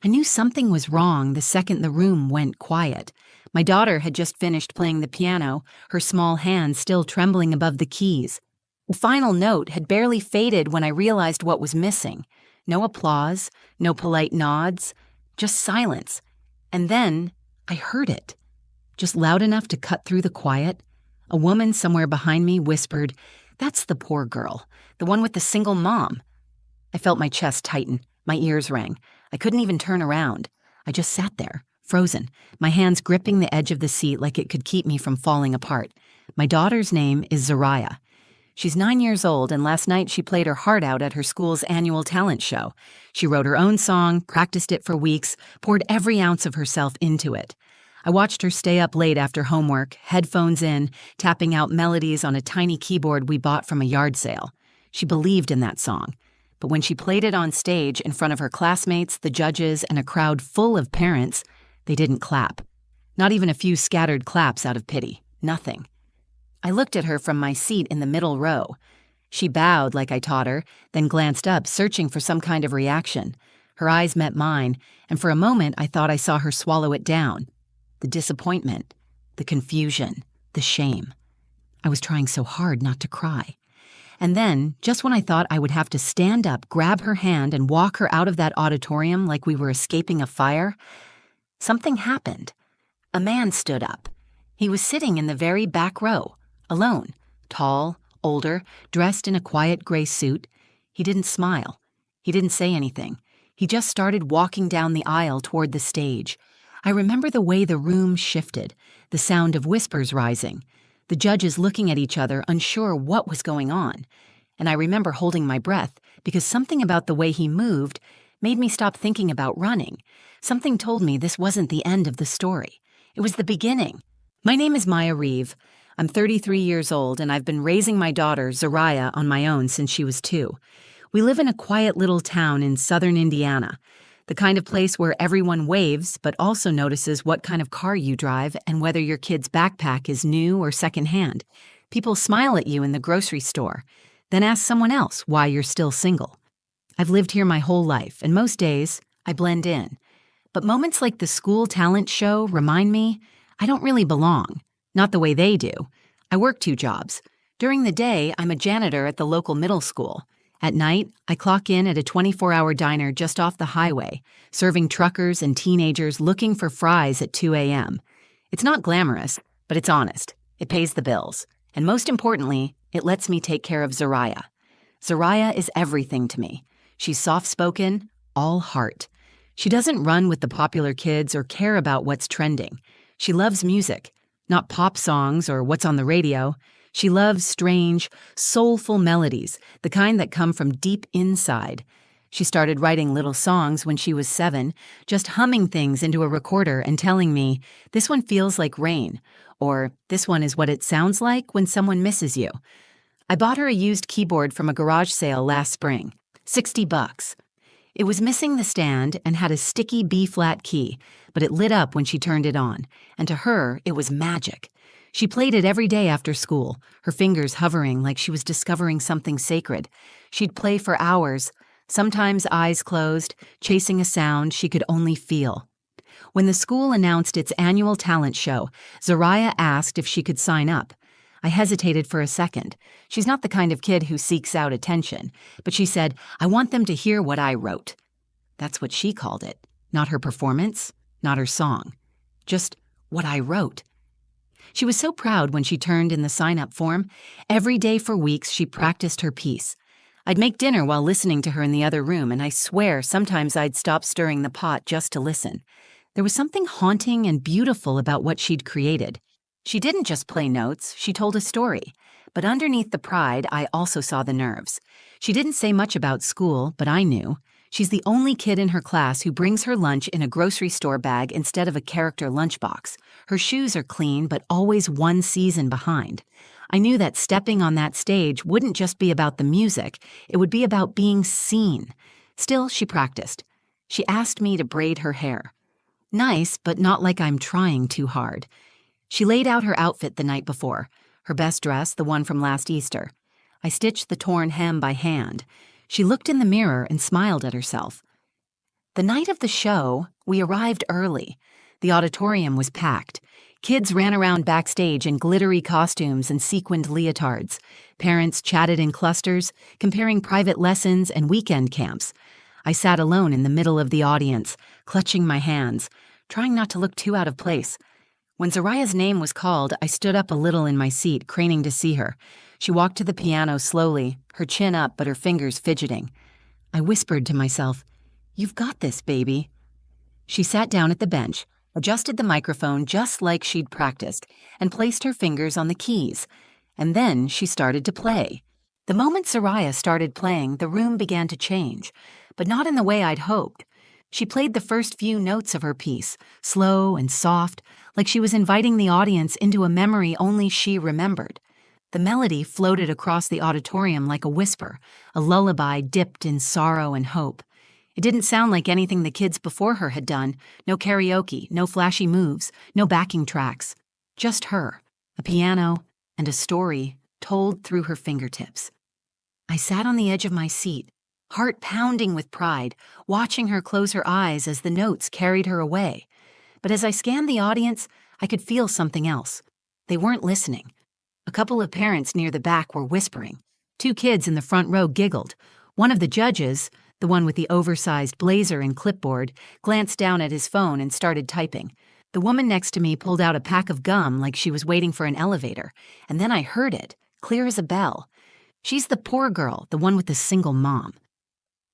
I knew something was wrong the second the room went quiet. My daughter had just finished playing the piano, her small hands still trembling above the keys. The final note had barely faded when I realized what was missing. No applause, no polite nods, just silence. And then I heard it, just loud enough to cut through the quiet. A woman somewhere behind me whispered, "That's the poor girl, the one with the single mom." I felt my chest tighten, my ears rang. I couldn't even turn around. I just sat there, frozen, my hands gripping the edge of the seat like it could keep me from falling apart. My daughter's name is Zariah. She's 9 years old, and last night she played her heart out at her school's annual talent show. She wrote her own song, practiced it for weeks, poured every ounce of herself into it. I watched her stay up late after homework, headphones in, tapping out melodies on a tiny keyboard we bought from a yard sale. She believed in that song. But when she played it on stage in front of her classmates, the judges, and a crowd full of parents, they didn't clap. Not even a few scattered claps out of pity. Nothing. I looked at her from my seat in the middle row. She bowed like I taught her, then glanced up, searching for some kind of reaction. Her eyes met mine, and for a moment I thought I saw her swallow it down. The disappointment, the confusion, the shame. I was trying so hard not to cry. And then, just when I thought I would have to stand up, grab her hand, and walk her out of that auditorium like we were escaping a fire, something happened. A man stood up. He was sitting in the very back row, alone, tall, older, dressed in a quiet gray suit. He didn't smile. He didn't say anything. He just started walking down the aisle toward the stage. I remember the way the room shifted, the sound of whispers rising, the judges looking at each other, unsure what was going on. And I remember holding my breath because something about the way he moved made me stop thinking about running. Something told me this wasn't the end of the story. It was the beginning. My name is Maya Reeve. I'm 33 years old, and I've been raising my daughter, Zariah, on my own since she was 2. We live in a quiet little town in southern Indiana, the kind of place where everyone waves but also notices what kind of car you drive and whether your kid's backpack is new or secondhand. People smile at you in the grocery store, then ask someone else why you're still single. I've lived here my whole life, and most days, I blend in. But moments like the school talent show remind me I don't really belong. Not the way they do. I work 2 jobs. During the day, I'm a janitor at the local middle school. At night, I clock in at a 24-hour diner just off the highway, serving truckers and teenagers looking for fries at 2 a.m. It's not glamorous, but it's honest. It pays the bills. And most importantly, it lets me take care of Zariah. Zariah is everything to me. She's soft-spoken, all heart. She doesn't run with the popular kids or care about what's trending. She loves music, not pop songs or what's on the radio. She loves strange, soulful melodies, the kind that come from deep inside. She started writing little songs when she was 7, just humming things into a recorder and telling me, "This one feels like rain," or "This one is what it sounds like when someone misses you." I bought her a used keyboard from a garage sale last spring, $60. It was missing the stand and had a sticky B-flat key, but it lit up when she turned it on, and to her, it was magic. She played it every day after school, her fingers hovering like she was discovering something sacred. She'd play for hours, sometimes eyes closed, chasing a sound she could only feel. When the school announced its annual talent show, Zariah asked if she could sign up. I hesitated for a second. She's not the kind of kid who seeks out attention, but she said, "I want them to hear what I wrote." That's what she called it. Not her performance, not her song. Just what I wrote. She was so proud when she turned in the sign-up form. Every day for weeks, she practiced her piece. I'd make dinner while listening to her in the other room, and I swear sometimes I'd stop stirring the pot just to listen. There was something haunting and beautiful about what she'd created. She didn't just play notes, she told a story. But underneath the pride, I also saw the nerves. She didn't say much about school, but I knew. She's the only kid in her class who brings her lunch in a grocery store bag instead of a character lunchbox. Her shoes are clean, but always one season behind. I knew that stepping on that stage wouldn't just be about the music, it would be about being seen. Still, she practiced. She asked me to braid her hair. Nice, but not like I'm trying too hard. She laid out her outfit the night before, her best dress, the one from last Easter. I stitched the torn hem by hand. She looked in the mirror and smiled at herself. The night of the show, we arrived early. The auditorium was packed. Kids ran around backstage in glittery costumes and sequined leotards. Parents chatted in clusters, comparing private lessons and weekend camps. I sat alone in the middle of the audience, clutching my hands, trying not to look too out of place. When Zariah's name was called, I stood up a little in my seat, craning to see her. She walked to the piano slowly, her chin up but her fingers fidgeting. I whispered to myself, "You've got this, baby." She sat down at the bench, adjusted the microphone just like she'd practiced, and placed her fingers on the keys. And then she started to play. The moment Zariah started playing, the room began to change, but not in the way I'd hoped. She played the first few notes of her piece, slow and soft, like she was inviting the audience into a memory only she remembered. The melody floated across the auditorium like a whisper, a lullaby dipped in sorrow and hope. It didn't sound like anything the kids before her had done. No karaoke, no flashy moves, no backing tracks. Just her, a piano, and a story told through her fingertips. I sat on the edge of my seat, heart pounding with pride, watching her close her eyes as the notes carried her away. But as I scanned the audience, I could feel something else. They weren't listening. A couple of parents near the back were whispering. 2 kids in the front row giggled. One of the judges, the one with the oversized blazer and clipboard, glanced down at his phone and started typing. The woman next to me pulled out a pack of gum like she was waiting for an elevator, and then I heard it, clear as a bell. "She's the poor girl, the one with the single mom."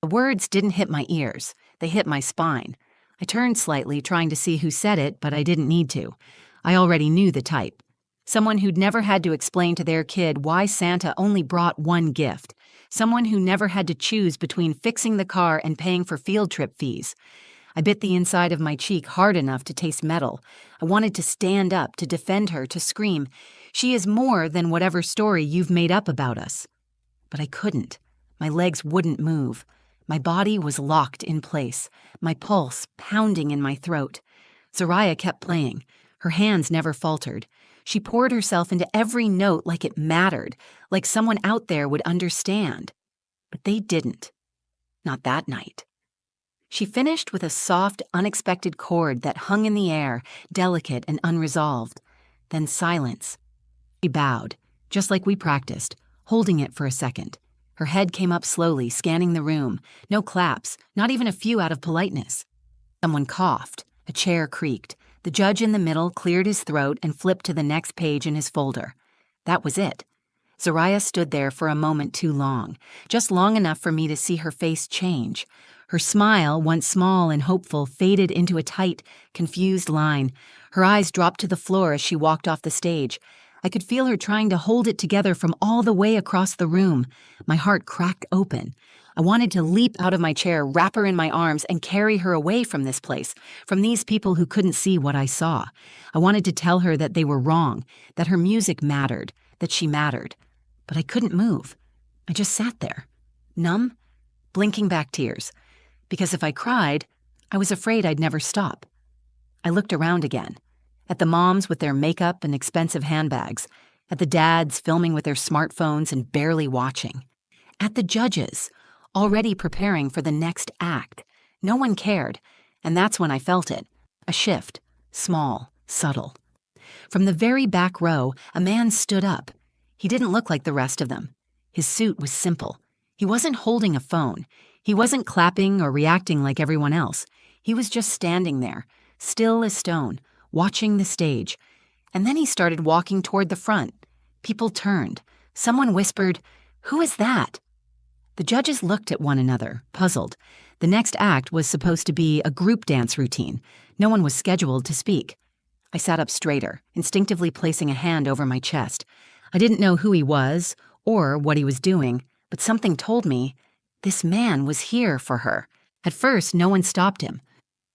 The words didn't hit my ears. They hit my spine. I turned slightly, trying to see who said it, but I didn't need to. I already knew the type. Someone who'd never had to explain to their kid why Santa only brought one gift. Someone who never had to choose between fixing the car and paying for field trip fees. I bit the inside of my cheek hard enough to taste metal. I wanted to stand up, to defend her, to scream, "She is more than whatever story you've made up about us." But I couldn't. My legs wouldn't move. My body was locked in place, my pulse pounding in my throat. Zariah kept playing. Her hands never faltered. She poured herself into every note like it mattered, like someone out there would understand. But they didn't. Not that night. She finished with a soft, unexpected chord that hung in the air, delicate and unresolved. Then silence. She bowed, just like we practiced, holding it for a second. Her head came up slowly, scanning the room. No claps, not even a few out of politeness. Someone coughed. A chair creaked. The judge in the middle cleared his throat and flipped to the next page in his folder. That was it. Zariah stood there for a moment too long, just long enough for me to see her face change. Her smile, once small and hopeful, faded into a tight, confused line. Her eyes dropped to the floor as she walked off the stage. I could feel her trying to hold it together from all the way across the room. My heart cracked open. I wanted to leap out of my chair, wrap her in my arms, and carry her away from this place, from these people who couldn't see what I saw. I wanted to tell her that they were wrong, that her music mattered, that she mattered. But I couldn't move. I just sat there, numb, blinking back tears. Because if I cried, I was afraid I'd never stop. I looked around again, at the moms with their makeup and expensive handbags, at the dads filming with their smartphones and barely watching, at the judges, already preparing for the next act. No one cared, and that's when I felt it. A shift, small, subtle. From the very back row, a man stood up. He didn't look like the rest of them. His suit was simple. He wasn't holding a phone. He wasn't clapping or reacting like everyone else. He was just standing there, still as stone, watching the stage. And then he started walking toward the front. People turned. Someone whispered, "Who is that?" The judges looked at one another, puzzled. The next act was supposed to be a group dance routine. No one was scheduled to speak. I sat up straighter, instinctively placing a hand over my chest. I didn't know who he was or what he was doing, but something told me this man was here for her. At first, no one stopped him.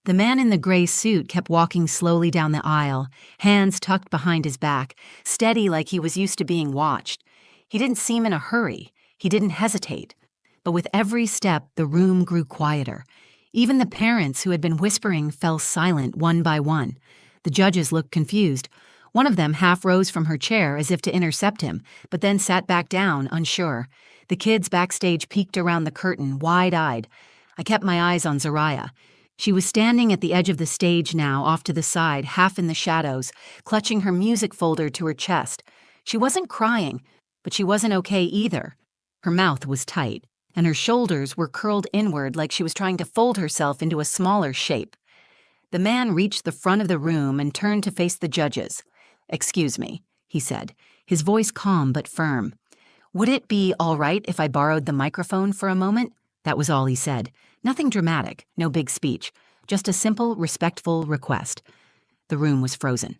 The man in the gray suit kept walking slowly down the aisle, hands tucked behind his back, steady like he was used to being watched. He didn't seem in a hurry. He didn't hesitate. But with every step, the room grew quieter. Even the parents who had been whispering fell silent one by one. The judges looked confused. One of them half rose from her chair as if to intercept him, but then sat back down, unsure. The kids backstage peeked around the curtain, wide-eyed. I kept my eyes on Zariah. She was standing at the edge of the stage now, off to the side, half in the shadows, clutching her music folder to her chest. She wasn't crying, but she wasn't okay either. Her mouth was tight, and her shoulders were curled inward like she was trying to fold herself into a smaller shape. The man reached the front of the room and turned to face the judges. "Excuse me," he said, his voice calm but firm. "Would it be all right if I borrowed the microphone for a moment?" That was all he said. Nothing dramatic, no big speech, just a simple, respectful request. The room was frozen.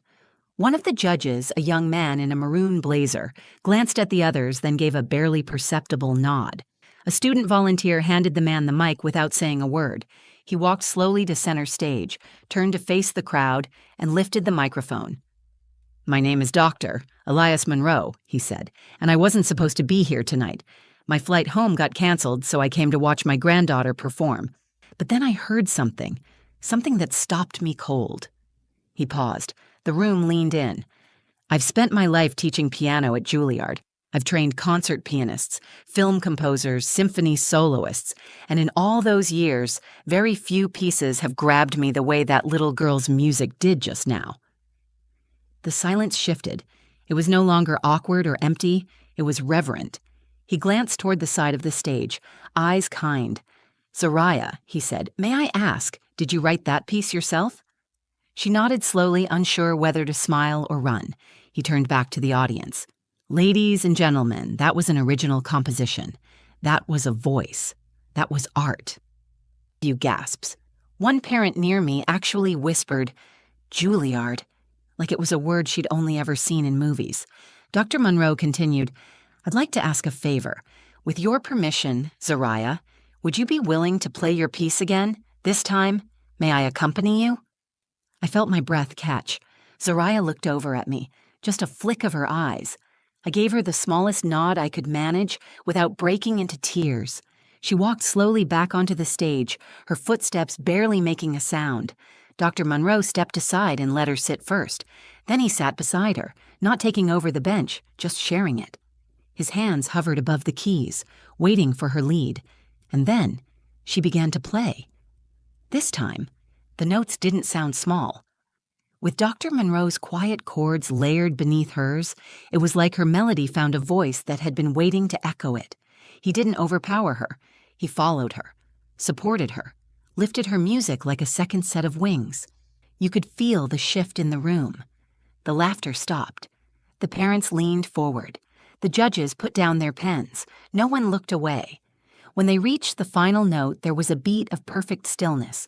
One of the judges, a young man in a maroon blazer, glanced at the others, then gave a barely perceptible nod. A student volunteer handed the man the mic without saying a word. He walked slowly to center stage, turned to face the crowd, and lifted the microphone. "My name is Dr. Elias Monroe," he said, "and I wasn't supposed to be here tonight. My flight home got canceled, so I came to watch my granddaughter perform. But then I heard something that stopped me cold." He paused. The room leaned in. "I've spent my life teaching piano at Juilliard. I've trained concert pianists, film composers, symphony soloists, and in all those years, very few pieces have grabbed me the way that little girl's music did just now." The silence shifted. It was no longer awkward or empty. It was reverent. He glanced toward the side of the stage, eyes kind. "Zariah," he said, "may I ask, did you write that piece yourself?" She nodded slowly, unsure whether to smile or run. He turned back to the audience. "Ladies and gentlemen, that was an original composition. That was a voice. That was art." A few gasps. One parent near me actually whispered, "Juilliard," like it was a word she'd only ever seen in movies. Dr. Monroe continued, "I'd like to ask a favor. With your permission, Zariah, would you be willing to play your piece again? This time, may I accompany you?" I felt my breath catch. Zariah looked over at me, just a flick of her eyes. I gave her the smallest nod I could manage without breaking into tears. She walked slowly back onto the stage, her footsteps barely making a sound. Dr. Monroe stepped aside and let her sit first. Then he sat beside her, not taking over the bench, just sharing it. His hands hovered above the keys, waiting for her lead. And then she began to play. This time, the notes didn't sound small. With Dr. Monroe's quiet chords layered beneath hers, it was like her melody found a voice that had been waiting to echo it. He didn't overpower her. He followed her, supported her, lifted her music like a second set of wings. You could feel the shift in the room. The laughter stopped. The parents leaned forward. The judges put down their pens. No one looked away. When they reached the final note, there was a beat of perfect stillness.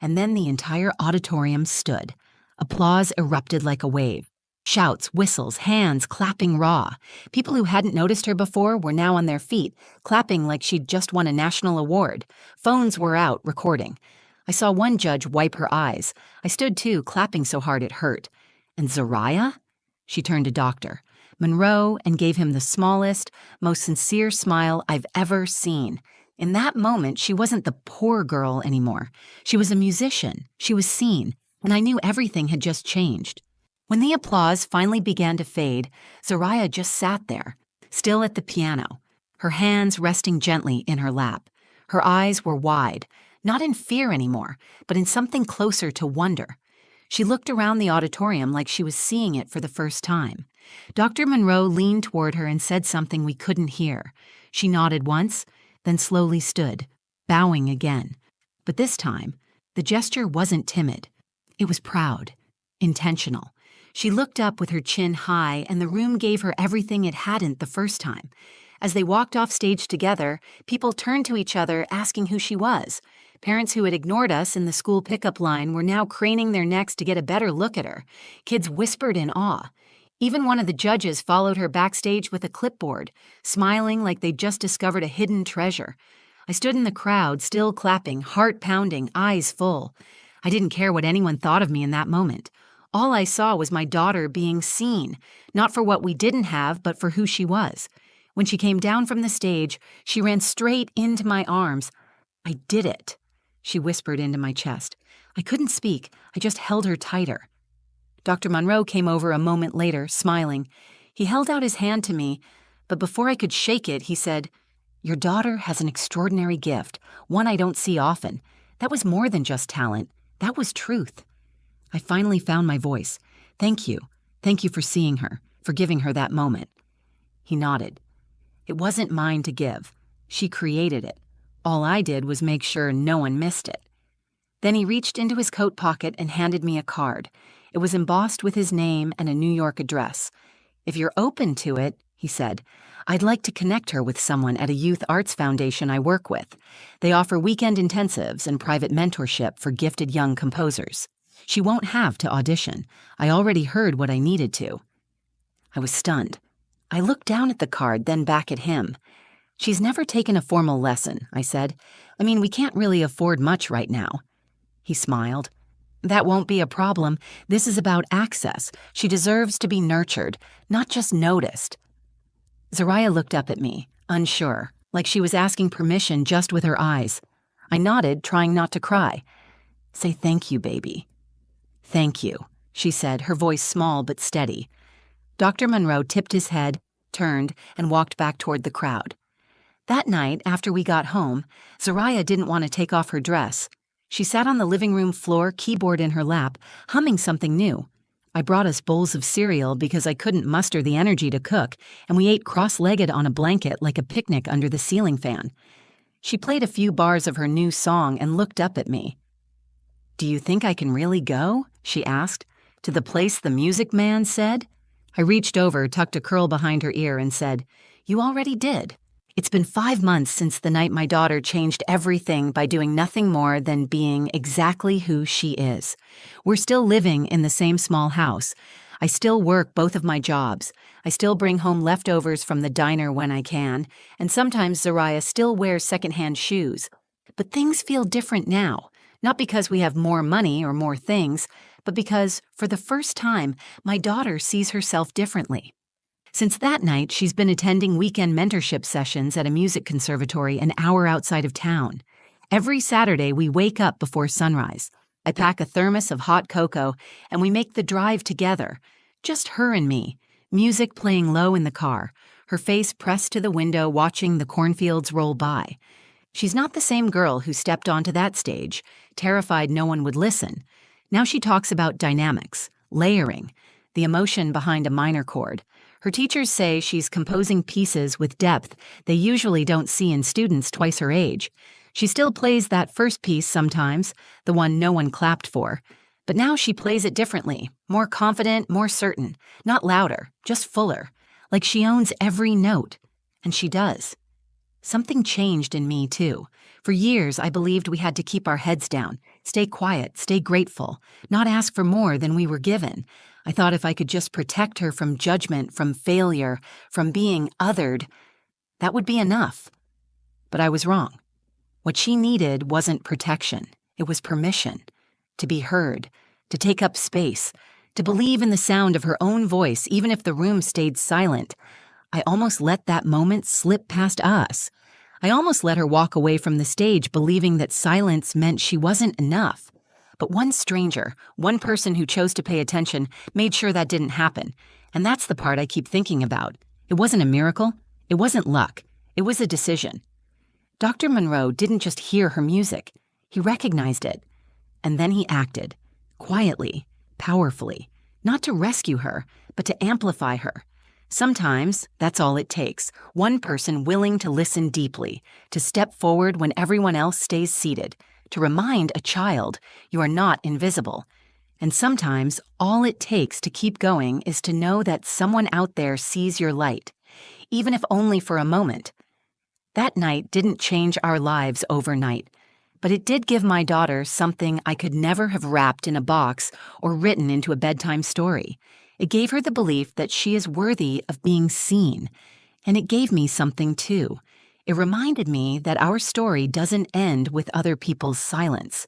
And then the entire auditorium stood. Applause erupted like a wave. Shouts, whistles, hands clapping raw. People who hadn't noticed her before were now on their feet, clapping like she'd just won a national award. Phones were out, recording. I saw one judge wipe her eyes. I stood too, clapping so hard it hurt. "And Zariah?" She turned to Dr. Monroe and gave him the smallest, most sincere smile I've ever seen. In that moment, she wasn't the poor girl anymore. She was a musician. She was seen. And I knew everything had just changed. When the applause finally began to fade, Zariah just sat there, still at the piano, her hands resting gently in her lap. Her eyes were wide, not in fear anymore, but in something closer to wonder. She looked around the auditorium like she was seeing it for the first time. Dr. Monroe leaned toward her and said something we couldn't hear. She nodded once, then slowly stood, bowing again. But this time, the gesture wasn't timid. It was proud, intentional. She looked up with her chin high, and the room gave her everything it hadn't the first time. As they walked off stage together, people turned to each other asking who she was. Parents who had ignored us in the school pickup line were now craning their necks to get a better look at her. Kids whispered in awe. Even one of the judges followed her backstage with a clipboard, smiling like they'd just discovered a hidden treasure. I stood in the crowd, still clapping, heart pounding, eyes full. I didn't care what anyone thought of me in that moment. All I saw was my daughter being seen, not for what we didn't have, but for who she was. When she came down from the stage, she ran straight into my arms. "I did it," she whispered into my chest. I couldn't speak. I just held her tighter. Dr. Monroe came over a moment later, smiling. He held out his hand to me, but before I could shake it, he said, "Your daughter has an extraordinary gift, one I don't see often. That was more than just talent. That was truth. I finally found my voice. Thank you. Thank you for seeing her, for giving her that moment. He nodded. It wasn't mine to give. She created it. All I did was make sure no one missed it. Then he reached into his coat pocket and handed me a card. It was embossed with his name and a New York address. If you're open to it, he said, I'd like to connect her with someone at a youth arts foundation I work with. They offer weekend intensives and private mentorship for gifted young composers. She won't have to audition. I already heard what I needed to. I was stunned. I looked down at the card, then back at him. She's never taken a formal lesson, I said. I mean, we can't really afford much right now. He smiled. That won't be a problem. This is about access. She deserves to be nurtured, not just noticed. Zariah looked up at me, unsure, like she was asking permission just with her eyes. I nodded, trying not to cry. Say thank you, baby. Thank you, she said, her voice small but steady. Dr. Monroe tipped his head, turned, and walked back toward the crowd. That night, after we got home, Zariah didn't want to take off her dress. She sat on the living room floor, keyboard in her lap, humming something new. I brought us bowls of cereal because I couldn't muster the energy to cook, and we ate cross-legged on a blanket like a picnic under the ceiling fan. She played a few bars of her new song and looked up at me. Do you think I can really go? She asked. To the place the music man said? I reached over, tucked a curl behind her ear, and said, You already did. It's been 5 months since the night my daughter changed everything by doing nothing more than being exactly who she is. We're still living in the same small house. I still work both of my jobs. I still bring home leftovers from the diner when I can, and sometimes Zariah still wears secondhand shoes. But things feel different now, not because we have more money or more things, but because, for the first time, my daughter sees herself differently. Since that night, she's been attending weekend mentorship sessions at a music conservatory an hour outside of town. Every Saturday, we wake up before sunrise. I pack a thermos of hot cocoa, and we make the drive together. Just her and me, music playing low in the car, her face pressed to the window watching the cornfields roll by. She's not the same girl who stepped onto that stage, terrified no one would listen. Now she talks about dynamics, layering, the emotion behind a minor chord. Her teachers say she's composing pieces with depth they usually don't see in students twice her age. She still plays that first piece sometimes, the one no one clapped for. But now she plays it differently, more confident, more certain, not louder, just fuller, like she owns every note. And she does. Something changed in me, too. For years, I believed we had to keep our heads down, stay quiet, stay grateful, not ask for more than we were given. I thought if I could just protect her from judgment, from failure, from being othered, that would be enough. But I was wrong. What she needed wasn't protection. It was permission. To be heard, to take up space, to believe in the sound of her own voice even if the room stayed silent. I almost let that moment slip past us. I almost let her walk away from the stage believing that silence meant she wasn't enough. But one stranger, one person who chose to pay attention, made sure that didn't happen. And that's the part I keep thinking about. It wasn't a miracle. It wasn't luck. It was a decision. Dr. Monroe didn't just hear her music. He recognized it. And then he acted, quietly, powerfully, not to rescue her, but to amplify her. Sometimes that's all it takes, one person willing to listen deeply, to step forward when everyone else stays seated, to remind a child you are not invisible. And sometimes all it takes to keep going is to know that someone out there sees your light, even if only for a moment. That night didn't change our lives overnight, but it did give my daughter something I could never have wrapped in a box or written into a bedtime story. It gave her the belief that she is worthy of being seen, and it gave me something too. It reminded me that our story doesn't end with other people's silence,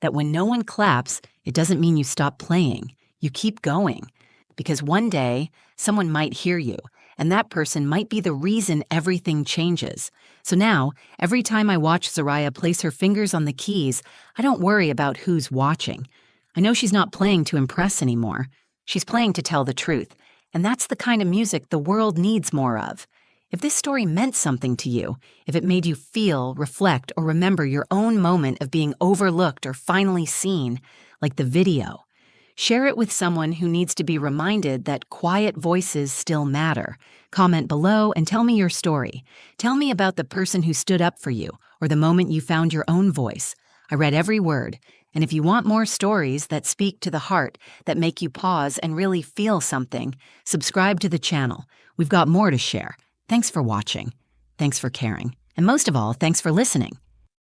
that when no one claps, it doesn't mean you stop playing. You keep going, because one day someone might hear you, and that person might be the reason everything changes. So now, every time I watch Zariah place her fingers on the keys, I don't worry about who's watching. I know she's not playing to impress anymore. She's playing to tell the truth, and that's the kind of music the world needs more of. If this story meant something to you, if it made you feel, reflect, or remember your own moment of being overlooked or finally seen, like the video, share it with someone who needs to be reminded that quiet voices still matter. Comment below and tell me your story. Tell me about the person who stood up for you or the moment you found your own voice. I read every word, and if you want more stories that speak to the heart, that make you pause and really feel something, subscribe to the channel. We've got more to share. Thanks for watching. Thanks for caring. And most of all, thanks for listening.